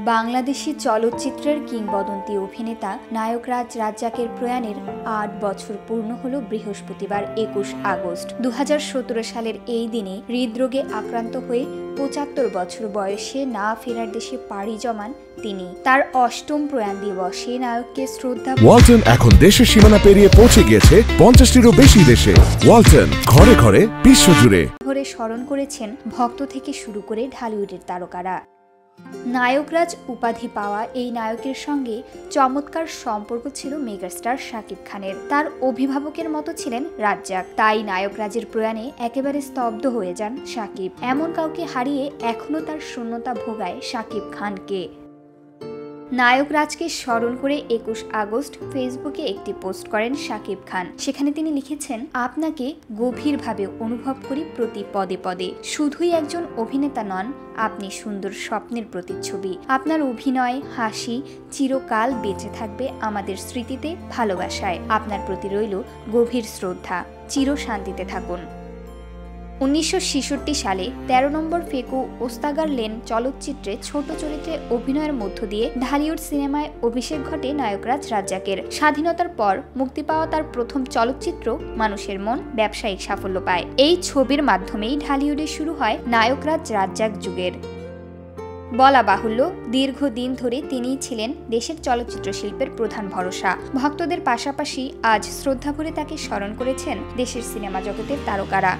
বাংলাদেশি চলচ্চিত্রের কিংবদন্তি অভিনেতা নায়ক রাজ রাজ্জাকের প্রয়াণের ৮ বছর পূর্ণ হল বৃহস্পতিবার ২১ আগস্ট। ২০১৭ সালের এই দিনে হৃদরোগে আক্রান্ত হয়ে ৭৫ বছর বয়সে না ফেরার দেশে পাড়ি জমান তিনি। তার অষ্টম প্রয়াণ দিবসে নায়ককে শ্রদ্ধা। ওয়ালটন এখন দেশের সীমানা পেরিয়ে পৌঁছে গিয়েছে ৫০টিরও বেশি দেশে। ওয়ালটন ঘরে ঘরে বিশ্বজুড়ে ধরে স্মরণ করেছেন ভক্ত থেকে শুরু করে ঢালিউডের তারকারা। নায়করাজ উপাধি পাওয়া এই নায়কের সঙ্গে চমৎকার সম্পর্ক ছিল মেগাস্টার শাকিব খানের। তার অভিভাবকের মতো ছিলেন রাজ্জাক। তাই নায়করাজের প্রয়াণে একেবারে স্তব্ধ হয়ে যান শাকিব। এমন কাউকে হারিয়ে এখনও তার শূন্যতা ভোগায় শাকিব খানকে। নায়করাজকে স্মরণ করে ২১ আগস্ট ফেসবুকে একটি পোস্ট করেন শাকিব খান। সেখানে তিনি লিখেছেন, আপনাকে গভীরভাবে অনুভব করি প্রতি পদে পদে। শুধুই একজন অভিনেতা নন, আপনি সুন্দর স্বপ্নের প্রতিচ্ছবি। আপনার অভিনয়, হাসি চিরকাল বেঁচে থাকবে আমাদের স্মৃতিতে, ভালোবাসায়। আপনার প্রতি রইল গভীর শ্রদ্ধা। চির শান্তিতে থাকুন। ১৯৬৬ সালে ১৩ নম্বর ফেকু ওস্তাগার লেন চলচ্চিত্রে ছোট চরিত্রে অভিনয়ের মধ্য দিয়ে ঢালিউড সিনেমায় অভিষেক ঘটে নায়করাজ রাজ্জাকের। স্বাধীনতার পর মুক্তি পাওয়া তার প্রথম চলচ্চিত্র মানুষের মন ব্যবসায়িক সাফল্য পায়। এই ছবির মাধ্যমেই ঢালিউডে শুরু হয় নায়করাজ রাজ্জাক যুগের। বলা বাহুল্য, দীর্ঘদিন ধরে তিনিই ছিলেন দেশের চলচ্চিত্র শিল্পের প্রধান ভরসা। ভক্তদের পাশাপাশি আজ শ্রদ্ধা ভরে তাকে স্মরণ করেছেন দেশের সিনেমা জগতের তারকারা।